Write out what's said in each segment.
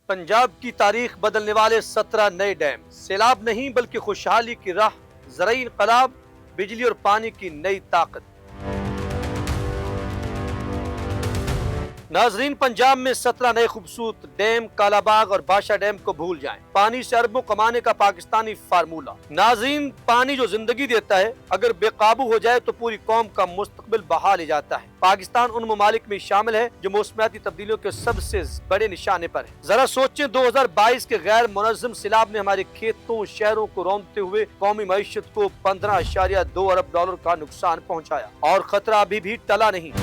पंजाब की तारीख बदलने वाले 17 नए डैम, सैलाब नहीं बल्कि खुशहाली की राह, ज़राई इनकलाब, बिजली और पानी की नई ताकत। नाजरीन, पंजाब में 17 नए खूबसूरत डैम, कालाबाग और बादशाह डैम को भूल जाएं। पानी से अरबों कमाने का पाकिस्तानी फार्मूला। नाजरीन, पानी जो जिंदगी देता है, अगर बेकाबू हो जाए तो पूरी कौम का मुस्तकबिल बहा ले जाता है। पाकिस्तान उन ममालिक में शामिल है जो मौसमियाती तब्दीलियों के सबसे बड़े निशाने पर है। जरा सोचें, 2022 के गैर मुनज़्ज़म सैलाब ने हमारे खेतों शहरों को रौंदते हुए कौमी मईशत को 15.2 अरब डॉलर का नुकसान पहुँचाया और खतरा अभी भी टला नहीं।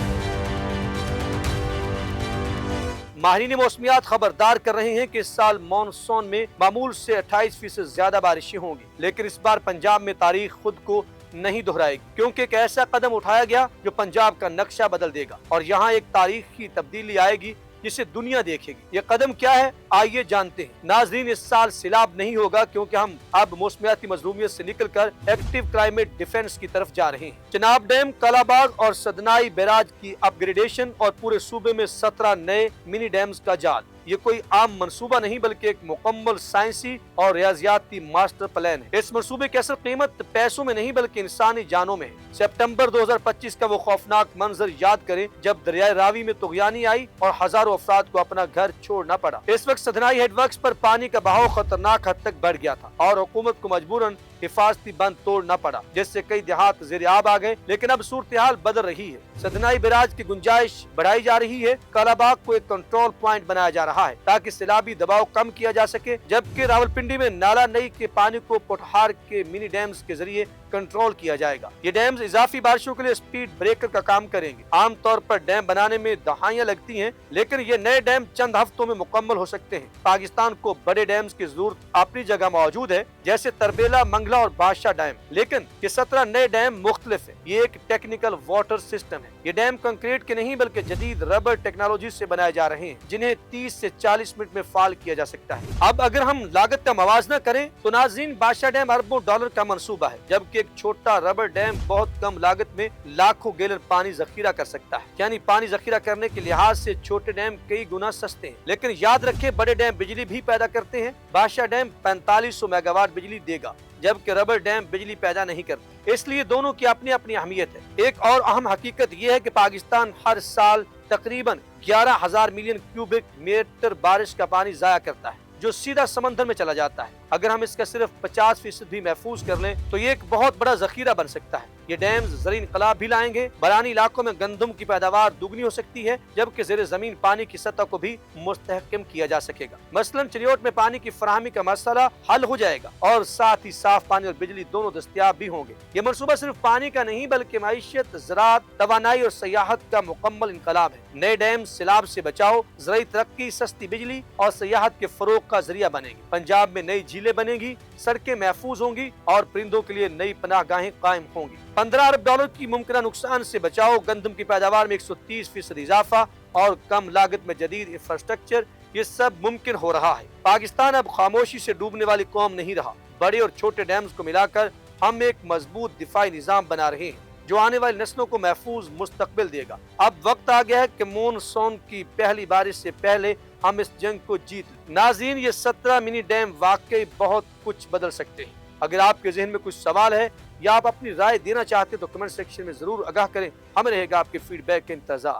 माहिरीन मौसमियात खबरदार कर रहे हैं कि इस साल मानसून में मामूल से 28% ज्यादा बारिशें होंगी, लेकिन इस बार पंजाब में तारीख खुद को नहीं दोहराएगी, क्योंकि एक ऐसा कदम उठाया गया जो पंजाब का नक्शा बदल देगा और यहाँ एक तारीखी तब्दीली आएगी जिसे दुनिया देखेगी। ये कदम क्या है, आइए जानते हैं। नाजरीन, इस साल सैलाब नहीं होगा क्योंकि हम अब मौसमियाती मजलूमियत से निकलकर एक्टिव क्लाइमेट डिफेंस की तरफ जा रहे हैं। चिनाब डैम, कालाबाग और सदनाई बैराज की अपग्रेडेशन और पूरे सूबे में 17 नए मिनी डैम्स का जाल। ये कोई आम मंसूबा नहीं बल्कि एक मुकम्मल साइंसी और रियाजियाती मास्टर प्लान है। इस मंसूबे की असल कीमत पैसों में नहीं बल्कि इंसानी जानों में है। सितंबर 2025 का वो खौफनाक मंजर याद करें जब दरियाए रावी में तुगयानी आई और हजारों अफराद को अपना घर छोड़ना पड़ा। इस वक्त सदनाई हेडवर्क्स पर पानी का बहाव खतरनाक हद तक बढ़ गया था और हुकूमत को मजबूरन हिफाजती बंद तोड़ना पड़ा, जिससे कई देहात ज़ेर आब आ गए। लेकिन अब सूरत हाल बदल रही है। सदनाई बैराज की गुंजाइश बढ़ाई जा रही है। कालाबाग को एक कंट्रोल पॉइंट बनाया जा रहा है ताकि सैलाबी दबाव कम किया जा सके, जबकि रावलपिंडी में नाला नई के पानी को पोठहार के मिनी डैम्स के जरिए कंट्रोल किया जाएगा। ये डैम्स इजाफी बारिशों के लिए स्पीड ब्रेकर का काम करेंगे। आमतौर पर डैम बनाने में दहाइयां लगती हैं, लेकिन ये नए डैम चंद हफ्तों में मुकम्मल हो सकते हैं। पाकिस्तान को बड़े डैम्स की जरूरत अपनी जगह मौजूद है, जैसे तरबेला, मंगला और बादशाह डैम, लेकिन ये 17 नए डैम मुख्तलिफ है। ये एक टेक्निकल वाटर सिस्टम है। ये डैम कंक्रीट के नहीं बल्कि जदीद रबर टेक्नोलॉजी से बनाए जा रहे हैं, जिन्हें 30 से 40 मिनट में फाल किया जा सकता है। अब अगर हम लागत का मवाजना करें तो नाज़रीन, बादशाह डैम अरबों डॉलर का मंसूबा है, जबकि एक छोटा रबर डैम बहुत कम लागत में लाखों गैलन पानी जखीरा कर सकता है। यानी पानी जखीरा करने के लिहाज से छोटे डैम कई गुना सस्ते हैं। लेकिन याद रखें, बड़े डैम बिजली भी पैदा करते हैं। बादशाह डैम 4500 मेगावाट बिजली देगा, जबकि रबर डैम बिजली पैदा नहीं करते। इसलिए दोनों की अपनी अपनी अहमियत है। एक और अहम हकीकत यह है कि पाकिस्तान हर साल तकरीबन 11,000 मिलियन क्यूबिक मीटर बारिश का पानी जाया करता है, जो सीधा समंदर में चला जाता है। अगर हम इसका सिर्फ 50% भी महफूज कर लें तो ये एक बहुत बड़ा जखीरा बन सकता है। ये डैम्स ज़राई इनकलाब भी लाएंगे। बरानी इलाकों में गंदम की पैदावार दुगनी हो सकती है, जबकि ज़ेरे ज़मीन पानी की सतह को भी मुस्तहकम किया जा सकेगा। मसलन चिरियोट में पानी की फराहमी का मसला हल हो जाएगा और साथ ही साफ पानी और बिजली दोनों दस्तयाब भी होंगे। ये मनसूबा सिर्फ पानी का नहीं बल्कि मईशत, ज़राअत, तवानाई और सयाहत का मुकम्मल इनकलाब है। नए डैम सैलाब से बचाओ, ज़राई तरक्की, सस्ती बिजली और सयाहत के फरोग का जरिया बनेगी। पंजाब में नई झीलें बनेगी, सड़कें महफूज होंगी और परिंदों के लिए नई पनाहगाहें कायम होंगी। 15 अरब डॉलर की मुमकिन नुकसान से बचाओ, गंदम की पैदावार में 130% इजाफा और कम लागत में जदीद इंफ्रास्ट्रक्चर, ये सब मुमकिन हो रहा है। पाकिस्तान अब खामोशी से डूबने वाली कौम नहीं रहा। बड़े और छोटे डैम्स को मिलाकर हम एक मजबूत दिफाई निजाम बना रहे हैं जो आने वाली नस्लों को महफूज मुस्तकबिल देगा। अब वक्त आ गया है कि मानसून की पहली बारिश से पहले हम इस जंग को जीत लें। नाज़रीन, ये 17 मिनी डैम वाकई बहुत कुछ बदल सकते हैं। अगर आपके जहन में कुछ सवाल है या आप अपनी राय देना चाहते हैं तो कमेंट सेक्शन में जरूर आगाह करें। हमें रहेगा आपके फीडबैक का इंतजार।